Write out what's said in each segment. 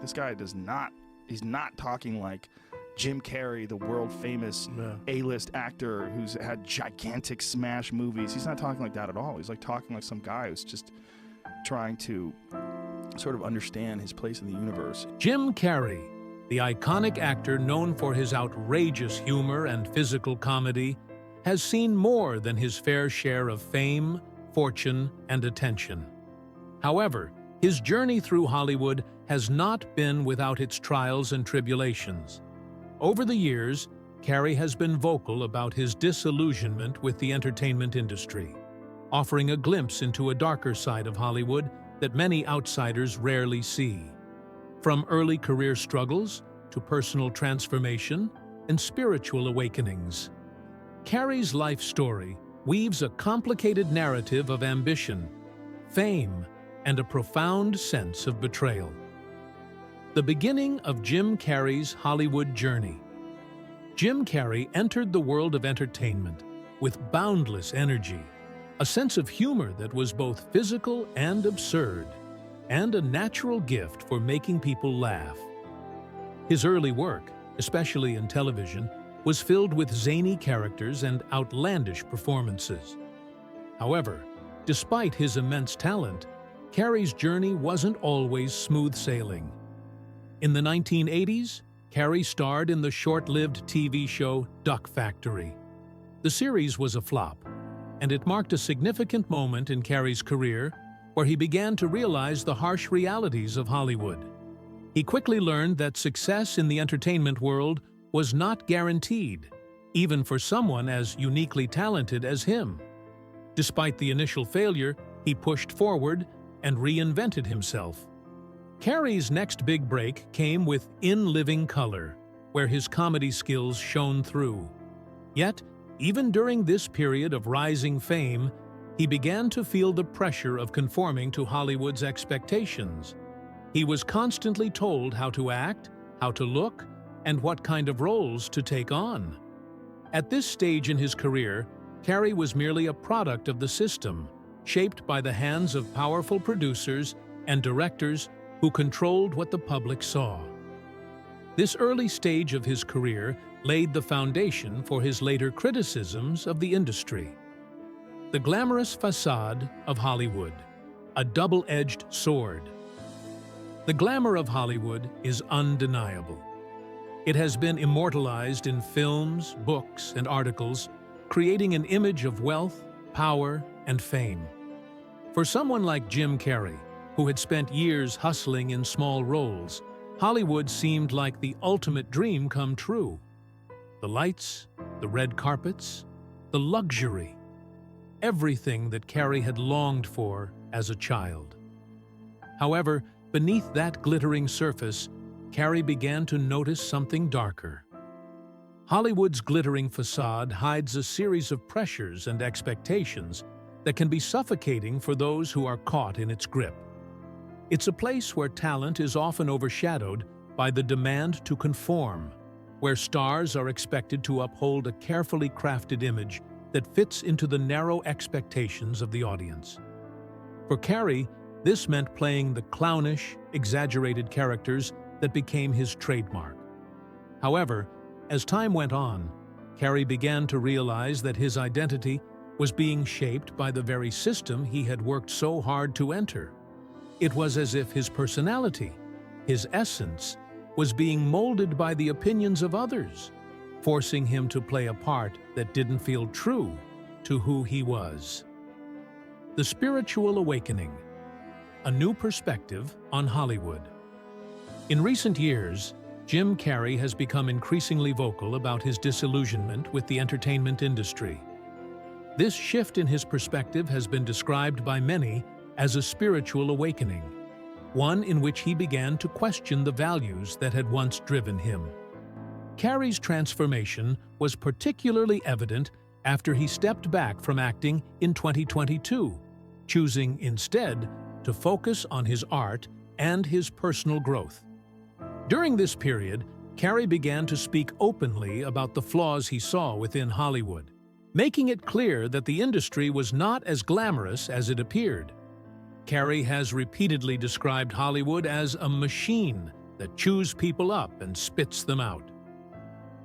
This guy he's not talking like Jim Carrey, the world-famous A-list actor who's had gigantic smash movies. He's not talking like that at all. He's like talking like some guy who's just trying to sort of understand his place in the universe. Jim Carrey, the iconic actor known for his outrageous humor and physical comedy, has seen more than his fair share of fame, fortune, and attention. However, his journey through Hollywood has not been without its trials and tribulations. Over the years, Carrey has been vocal about his disillusionment with the entertainment industry, offering a glimpse into a darker side of Hollywood that many outsiders rarely see. From early career struggles to personal transformation and spiritual awakenings, Carrey's life story weaves a complicated narrative of ambition, fame, and a profound sense of betrayal. The beginning of Jim Carrey's Hollywood journey. Jim Carrey entered the world of entertainment with boundless energy, a sense of humor that was both physical and absurd, and a natural gift for making people laugh. His early work, especially in television, was filled with zany characters and outlandish performances. However, despite his immense talent, Carrey's journey wasn't always smooth sailing. In the 1980s, Carrey starred in the short-lived TV show Duck Factory. The series was a flop, and it marked a significant moment in Carrey's career where he began to realize the harsh realities of Hollywood. He quickly learned that success in the entertainment world was not guaranteed, even for someone as uniquely talented as him. Despite the initial failure, he pushed forward and reinvented himself. Carrey's next big break came with In Living Color, where his comedy skills shone through. Yet, even during this period of rising fame, he began to feel the pressure of conforming to Hollywood's expectations. He was constantly told how to act, how to look, and what kind of roles to take on. At this stage in his career, Carrey was merely a product of the system, shaped by the hands of powerful producers and directors who controlled what the public saw. This early stage of his career laid the foundation for his later criticisms of the industry. The glamorous facade of Hollywood, a double-edged sword. The glamour of Hollywood is undeniable. It has been immortalized in films, books, and articles, creating an image of wealth, power, and fame. For someone like Jim Carrey, who had spent years hustling in small roles, Hollywood seemed like the ultimate dream come true. The lights, the red carpets, the luxury. Everything that Carrey had longed for as a child. However, beneath that glittering surface, Carrey began to notice something darker. Hollywood's glittering facade hides a series of pressures and expectations that can be suffocating for those who are caught in its grip. It's a place where talent is often overshadowed by the demand to conform, where stars are expected to uphold a carefully crafted image that fits into the narrow expectations of the audience. For Carrey, this meant playing the clownish, exaggerated characters that became his trademark. However, as time went on, Carrey began to realize that his identity was being shaped by the very system he had worked so hard to enter. It was as if his personality, his essence, was being molded by the opinions of others, forcing him to play a part that didn't feel true to who he was. The Spiritual Awakening, a new perspective on Hollywood. In recent years, Jim Carrey has become increasingly vocal about his disillusionment with the entertainment industry. This shift in his perspective has been described by many as a spiritual awakening, one in which he began to question the values that had once driven him. Carrey's transformation was particularly evident after he stepped back from acting in 2022, choosing instead to focus on his art and his personal growth. During this period, Carrey began to speak openly about the flaws he saw within Hollywood, making it clear that the industry was not as glamorous as it appeared. Carrey has repeatedly described Hollywood as a machine that chews people up and spits them out.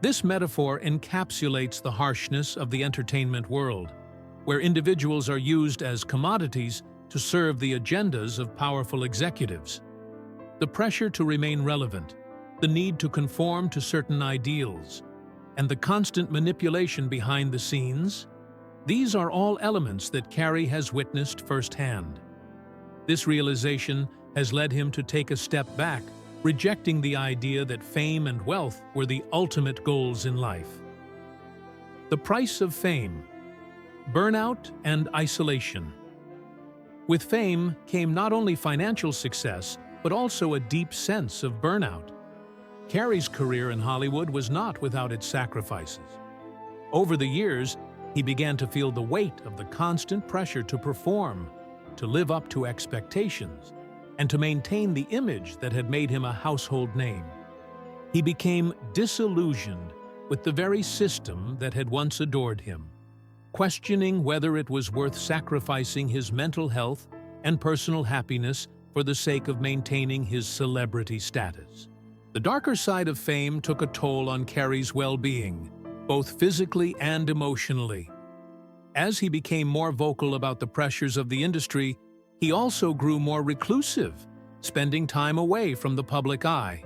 This metaphor encapsulates the harshness of the entertainment world, where individuals are used as commodities to serve the agendas of powerful executives. The pressure to remain relevant, the need to conform to certain ideals, and the constant manipulation behind the scenes, these are all elements that Carrey has witnessed firsthand. This realization has led him to take a step back, rejecting the idea that fame and wealth were the ultimate goals in life. The price of fame: burnout and isolation. With fame came not only financial success, but also a deep sense of burnout. Carrey's career in Hollywood was not without its sacrifices. Over the years, he began to feel the weight of the constant pressure to perform, to live up to expectations, and to maintain the image that had made him a household name. He became disillusioned with the very system that had once adored him, questioning whether it was worth sacrificing his mental health and personal happiness for the sake of maintaining his celebrity status. The darker side of fame took a toll on Carrey's well-being, both physically and emotionally. As he became more vocal about the pressures of the industry, he also grew more reclusive, spending time away from the public eye.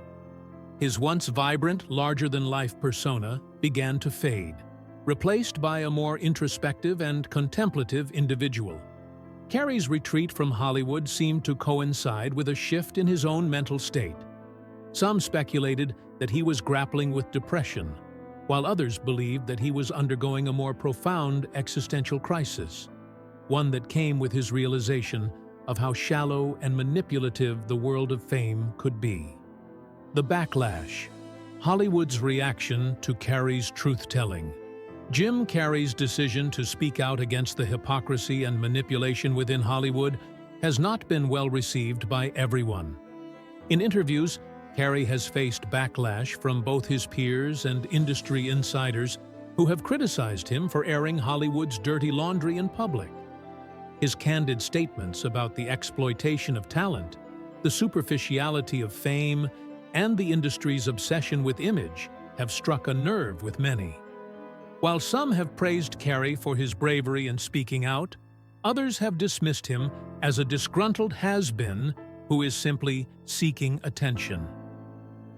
His once vibrant, larger-than-life persona began to fade, replaced by a more introspective and contemplative individual. Carrey's retreat from Hollywood seemed to coincide with a shift in his own mental state. Some speculated that he was grappling with depression, while others believed that he was undergoing a more profound existential crisis, one that came with his realization of how shallow and manipulative the world of fame could be. The backlash: Hollywood's reaction to Carrey's truth-telling. Jim Carrey's decision to speak out against the hypocrisy and manipulation within Hollywood has not been well received by everyone. In interviews, Carrey has faced backlash from both his peers and industry insiders who have criticized him for airing Hollywood's dirty laundry in public. His candid statements about the exploitation of talent, the superficiality of fame, and the industry's obsession with image have struck a nerve with many. While some have praised Carrey for his bravery in speaking out, others have dismissed him as a disgruntled has-been who is simply seeking attention.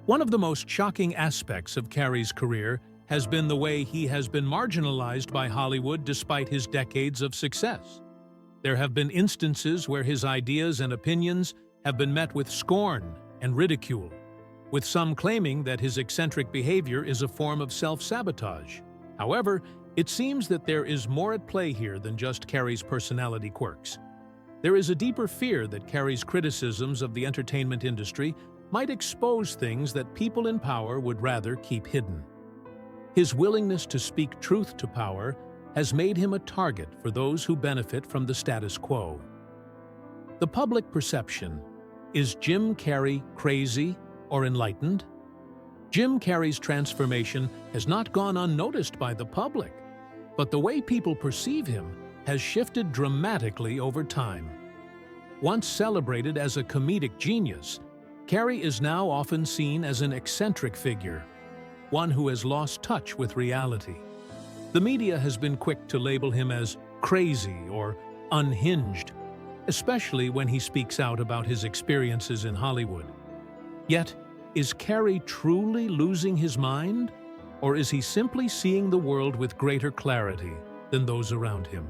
One of the most shocking aspects of Carrey's career has been the way he has been marginalized by Hollywood despite his decades of success. There have been instances where his ideas and opinions have been met with scorn and ridicule, with some claiming that his eccentric behavior is a form of self-sabotage. However, it seems that there is more at play here than just Carrey's personality quirks. There is a deeper fear that Carrey's criticisms of the entertainment industry might expose things that people in power would rather keep hidden. His willingness to speak truth to power has made him a target for those who benefit from the status quo. The public perception: is Jim Carrey crazy or enlightened? Jim Carrey's transformation has not gone unnoticed by the public, but the way people perceive him has shifted dramatically over time. Once celebrated as a comedic genius, Carrey is now often seen as an eccentric figure, one who has lost touch with reality. The media has been quick to label him as crazy or unhinged, especially when he speaks out about his experiences in Hollywood. Yet, is Carrey truly losing his mind, or is he simply seeing the world with greater clarity than those around him?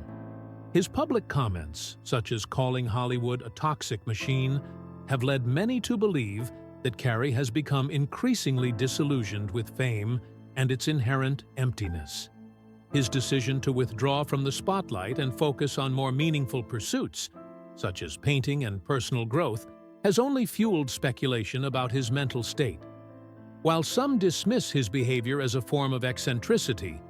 His public comments, such as calling Hollywood a toxic machine, have led many to believe that Carrey has become increasingly disillusioned with fame and its inherent emptiness. His decision to withdraw from the spotlight and focus on more meaningful pursuits, such as painting and personal growth, has only fueled speculation about his mental state. While some dismiss his behavior as a form of eccentricity,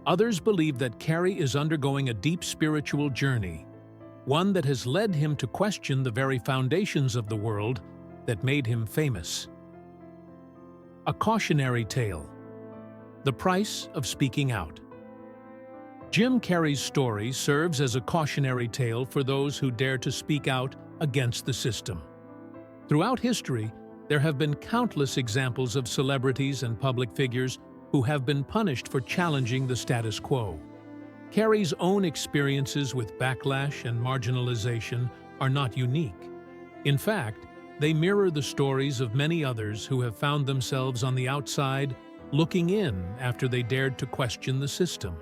others believe that Carrey is undergoing a deep spiritual journey, one that has led him to question the very foundations of the world that made him famous. A cautionary tale: the price of speaking out. Jim Carrey's story serves as a cautionary tale for those who dare to speak out against the system. Throughout history, There have been countless examples of celebrities and public figures who have been punished for challenging the status quo. Carrey's own experiences with backlash and marginalization are not unique. In fact, they mirror the stories of many others who have found themselves on the outside looking in after they dared to question the system.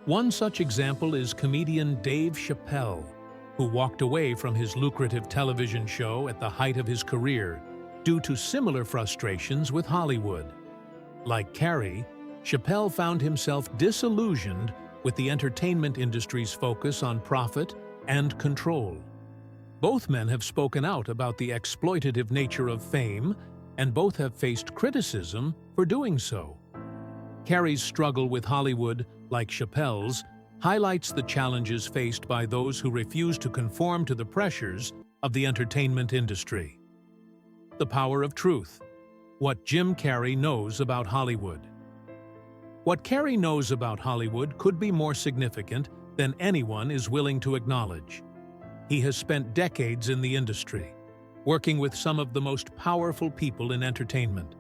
One such example is comedian Dave Chappelle, who walked away from his lucrative television show at the height of his career due to similar frustrations with Hollywood. Like Carrey, Chappelle found himself disillusioned with the entertainment industry's focus on profit and control. Both men have spoken out about the exploitative nature of fame, and both have faced criticism for doing so. Carrey's struggle with Hollywood, like Chappelle's, highlights the challenges faced by those who refuse to conform to the pressures of the entertainment industry. The power of truth. What Jim Carrey knows about Hollywood. What Carrey knows about Hollywood could be more significant than anyone is willing to acknowledge. He has spent decades in the industry, working with some of the most powerful people in entertainment.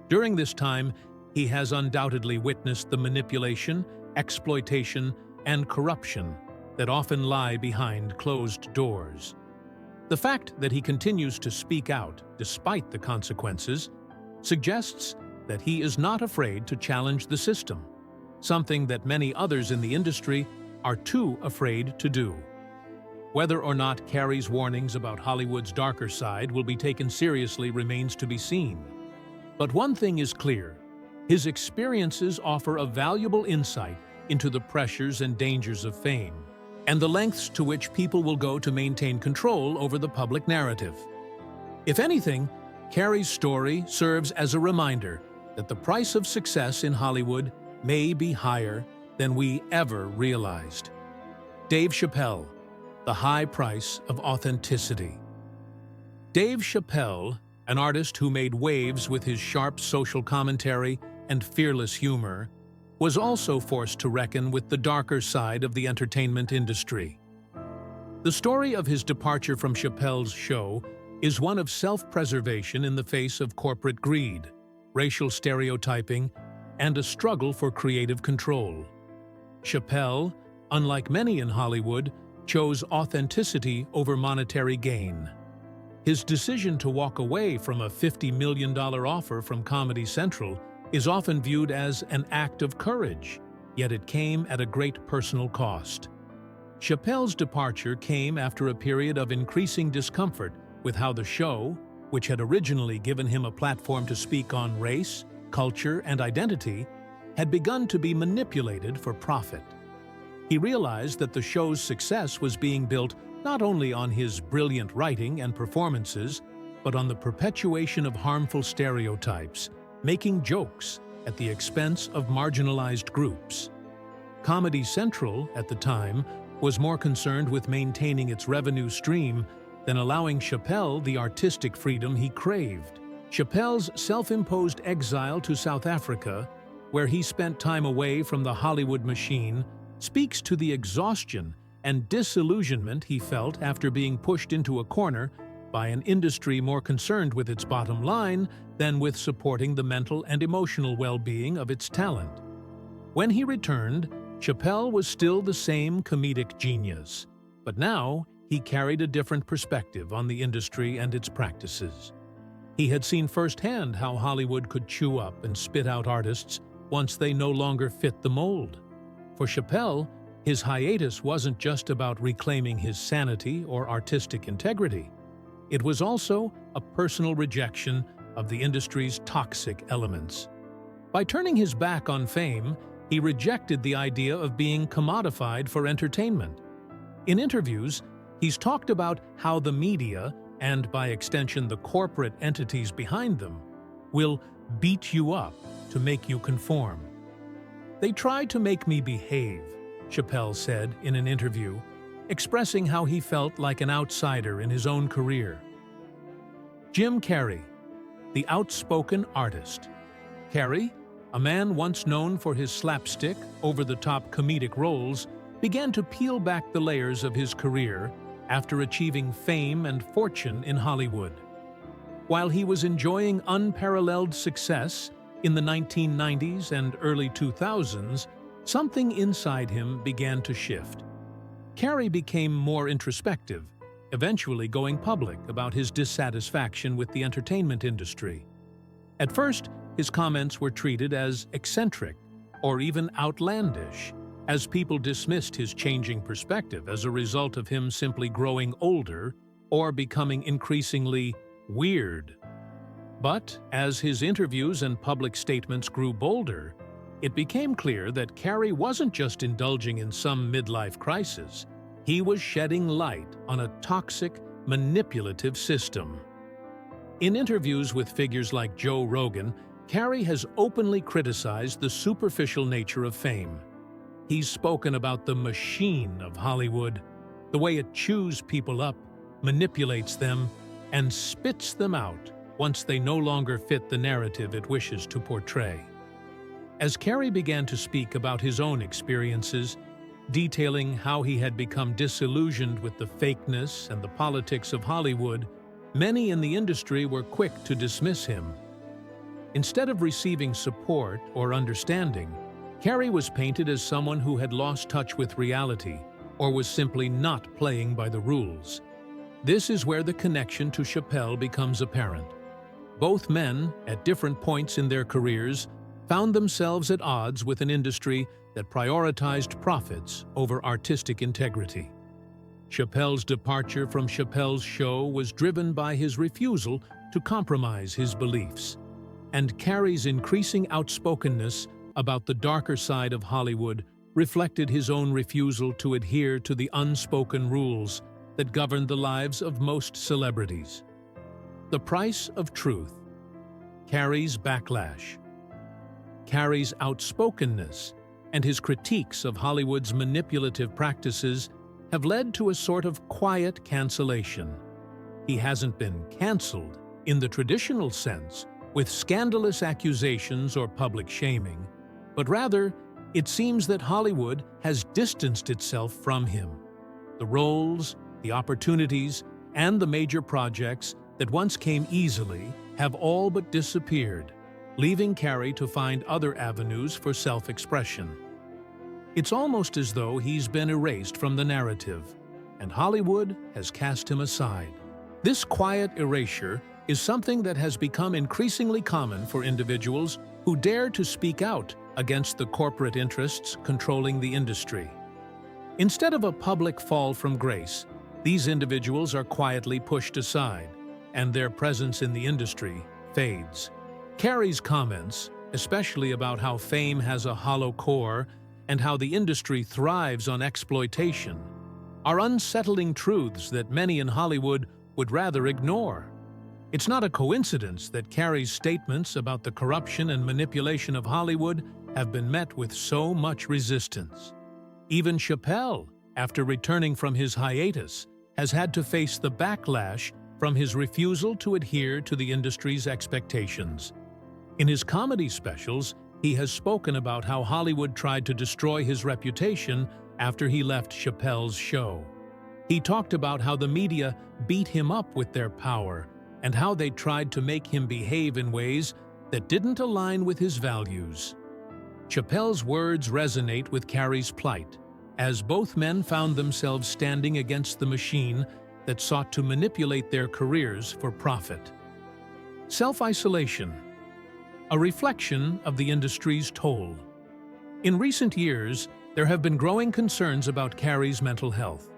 During this time, he has undoubtedly witnessed the manipulation, exploitation, and corruption that often lie behind closed doors. The fact that he continues to speak out despite the consequences suggests that he is not afraid to challenge the system, something that many others in the industry are too afraid to do. Whether or not Carrey's warnings about Hollywood's darker side will be taken seriously remains to be seen. But one thing is clear: his experiences offer a valuable insight into the pressures and dangers of fame, and the lengths to which people will go to maintain control over the public narrative. If anything, Carrey's story serves as a reminder that the price of success in Hollywood may be higher than we ever realized. Dave Chappelle, the high price of authenticity. Dave Chappelle, an artist who made waves with his sharp social commentary and fearless humor, was also forced to reckon with the darker side of the entertainment industry. The story of his departure from Chappelle's show is one of self-preservation in the face of corporate greed, racial stereotyping, and a struggle for creative control. Chappelle, unlike many in Hollywood, chose authenticity over monetary gain. His decision to walk away from a $50 million offer from Comedy Central is often viewed as an act of courage, yet it came at a great personal cost. Chappelle's departure came after a period of increasing discomfort with how the show, which had originally given him a platform to speak on race, culture, and identity, had begun to be manipulated for profit. He realized that the show's success was being built not only on his brilliant writing and performances, but on the perpetuation of harmful stereotypes, making jokes at the expense of marginalized groups. Comedy Central, at the time, was more concerned with maintaining its revenue stream than allowing Chappelle the artistic freedom he craved. Chappelle's self-imposed exile to South Africa, where he spent time away from the Hollywood machine, speaks to the exhaustion and disillusionment he felt after being pushed into a corner by an industry more concerned with its bottom line than with supporting the mental and emotional well-being of its talent. When he returned, Chappelle was still the same comedic genius, but now he carried a different perspective on the industry and its practices. He had seen firsthand how Hollywood could chew up and spit out artists once they no longer fit the mold. For Chappelle, his hiatus wasn't just about reclaiming his sanity or artistic integrity. It was also a personal rejection of the industry's toxic elements. By turning his back on fame, he rejected the idea of being commodified for entertainment. In interviews, he's talked about how the media, and by extension the corporate entities behind them, will beat you up to make you conform. "They tried to make me behave," Chappelle said in an interview, expressing how he felt like an outsider in his own career. Jim Carrey, the outspoken artist. Carrey, a man once known for his slapstick, over-the-top comedic roles, began to peel back the layers of his career after achieving fame and fortune in Hollywood. While he was enjoying unparalleled success in the 1990s and early 2000s, something inside him began to shift. Carrey became more introspective, eventually going public about his dissatisfaction with the entertainment industry. At first, his comments were treated as eccentric or even outlandish, as people dismissed his changing perspective as a result of him simply growing older or becoming increasingly weird. But as his interviews and public statements grew bolder, it became clear that Carrey wasn't just indulging in some midlife crisis. He was shedding light on a toxic, manipulative system. In interviews with figures like Joe Rogan, Carrey has openly criticized the superficial nature of fame. He's spoken about the machine of Hollywood, the way it chews people up, manipulates them, and spits them out once they no longer fit the narrative it wishes to portray. As Carrey began to speak about his own experiences, detailing how he had become disillusioned with the fakeness and the politics of Hollywood, many in the industry were quick to dismiss him. Instead of receiving support or understanding, Carrey was painted as someone who had lost touch with reality or was simply not playing by the rules. This is where the connection to Chappelle becomes apparent. Both men, at different points in their careers, found themselves at odds with an industry that prioritized profits over artistic integrity. Chappelle's departure from Chappelle's Show was driven by his refusal to compromise his beliefs, and Carrey's increasing outspokenness about the darker side of Hollywood reflected his own refusal to adhere to the unspoken rules that govern the lives of most celebrities. The price of truth. Carrey's backlash. Carrey's outspokenness and his critiques of Hollywood's manipulative practices have led to a sort of quiet cancellation. He hasn't been canceled in the traditional sense, with scandalous accusations or public shaming, but rather, it seems that Hollywood has distanced itself from him. The roles, the opportunities, and the major projects that once came easily have all but disappeared, leaving Carrey to find other avenues for self-expression. It's almost as though he's been erased from the narrative, and Hollywood has cast him aside. This quiet erasure is something that has become increasingly common for individuals who dare to speak out against the corporate interests controlling the industry. Instead of a public fall from grace, these individuals are quietly pushed aside, and their presence in the industry fades. Carrey's comments, especially about how fame has a hollow core and how the industry thrives on exploitation, are unsettling truths that many in Hollywood would rather ignore. It's not a coincidence that Carrey's statements about the corruption and manipulation of Hollywood have been met with so much resistance. Even Chappelle, after returning from his hiatus, has had to face the backlash from his refusal to adhere to the industry's expectations. In his comedy specials, he has spoken about how Hollywood tried to destroy his reputation after he left Chappelle's Show. He talked about how the media beat him up with their power and how they tried to make him behave in ways that didn't align with his values. Chappelle's words resonate with Carrey's plight, as both men found themselves standing against the machine that sought to manipulate their careers for profit. Self-isolation, a reflection of the industry's toll. In recent years, there have been growing concerns about Carrey's mental health.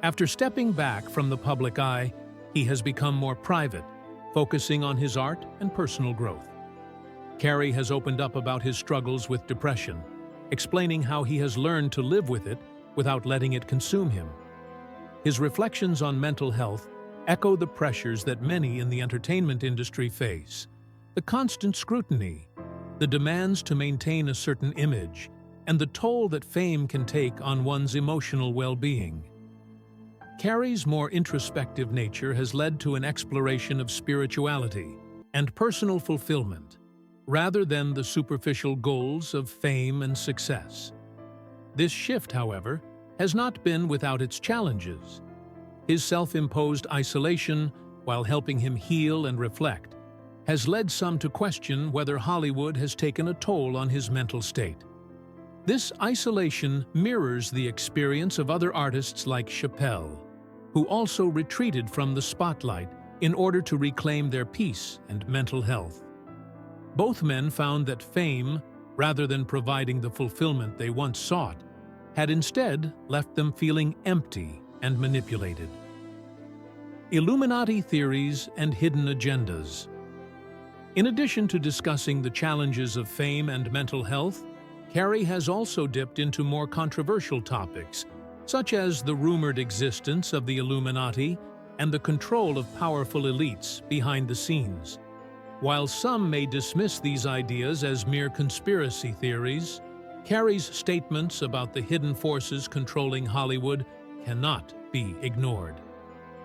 After stepping back from the public eye, he has become more private, focusing on his art and personal growth. Carrey has opened up about his struggles with depression, explaining how he has learned to live with it without letting it consume him. His reflections on mental health echo the pressures that many in the entertainment industry face: the constant scrutiny, the demands to maintain a certain image, and the toll that fame can take on one's emotional well-being. Carrey's more introspective nature has led to an exploration of spirituality and personal fulfillment, rather than the superficial goals of fame and success. This shift, however, has not been without its challenges. His self-imposed isolation, while helping him heal and reflect, has led some to question whether Hollywood has taken a toll on his mental state. This isolation mirrors the experience of other artists like Chappelle, who also retreated from the spotlight in order to reclaim their peace and mental health. Both men found that fame, rather than providing the fulfillment they once sought, had instead left them feeling empty and manipulated. Illuminati theories and hidden agendas. In addition to discussing the challenges of fame and mental health, Carrey has also dipped into more controversial topics, such as the rumored existence of the Illuminati and the control of powerful elites behind the scenes. While some may dismiss these ideas as mere conspiracy theories, Carrey's statements about the hidden forces controlling Hollywood cannot be ignored.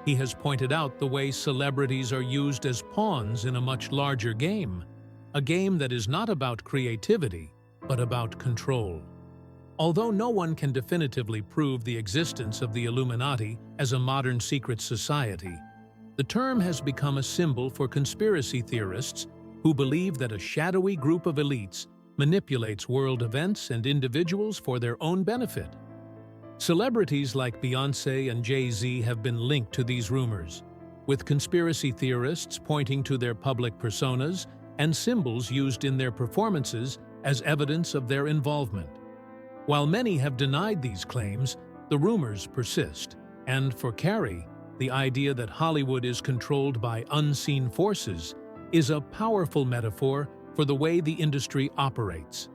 He has pointed out the way celebrities are used as pawns in a much larger game, a game that is not about creativity, but about control. Although no one can definitively prove the existence of the Illuminati as a modern secret society, the term has become a symbol for conspiracy theorists who believe that a shadowy group of elites manipulates world events and individuals for their own benefit. Celebrities like Beyoncé and Jay-Z have been linked to these rumors, with conspiracy theorists pointing to their public personas and symbols used in their performances as evidence of their involvement. While many have denied these claims, the rumors persist, and for Carrey, the idea that Hollywood is controlled by unseen forces is a powerful metaphor for the way the industry operates.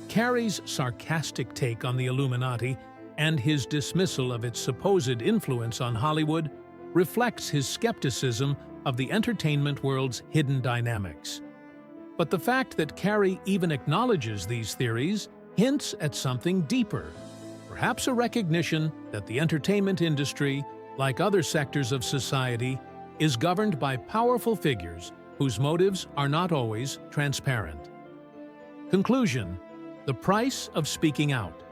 Carrey's sarcastic take on the Illuminati and his dismissal of its supposed influence on Hollywood reflects his skepticism of the entertainment world's hidden dynamics. But the fact that Carrey even acknowledges these theories hints at something deeper, perhaps a recognition that the entertainment industry, like other sectors of society, is governed by powerful figures whose motives are not always transparent. Conclusion: the price of speaking out.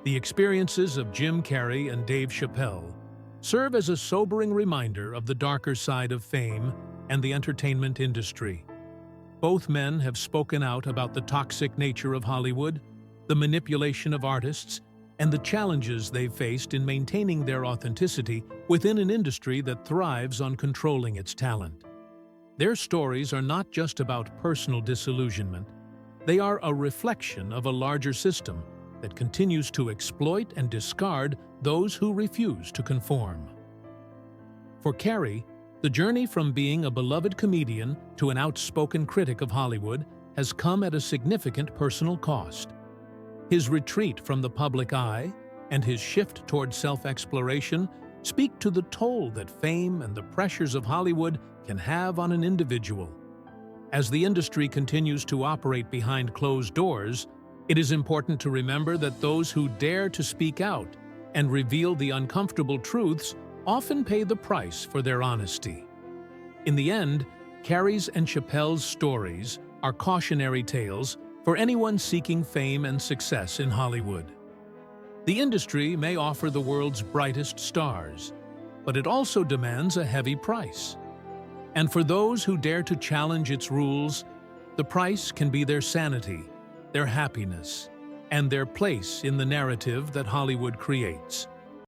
The experiences of Jim Carrey and Dave Chappelle serve as a sobering reminder of the darker side of fame and the entertainment industry. Both men have spoken out about the toxic nature of Hollywood, the manipulation of artists, and the challenges they've faced in maintaining their authenticity within an industry that thrives on controlling its talent. Their stories are not just about personal disillusionment. They are a reflection of a larger system that continues to exploit and discard those who refuse to conform. For Carrey, the journey from being a beloved comedian to an outspoken critic of Hollywood has come at a significant personal cost. His retreat from the public eye and his shift toward self-exploration speak to the toll that fame and the pressures of Hollywood can have on an individual. As the industry continues to operate behind closed doors, it is important to remember that those who dare to speak out and reveal the uncomfortable truths often pay the price for their honesty. In the end, Carrey's and Chappelle's stories are cautionary tales for anyone seeking fame and success in Hollywood. The industry may offer the world's brightest stars, but it also demands a heavy price. And for those who dare to challenge its rules, the price can be their sanity, their happiness, and their place in the narrative that Hollywood creates.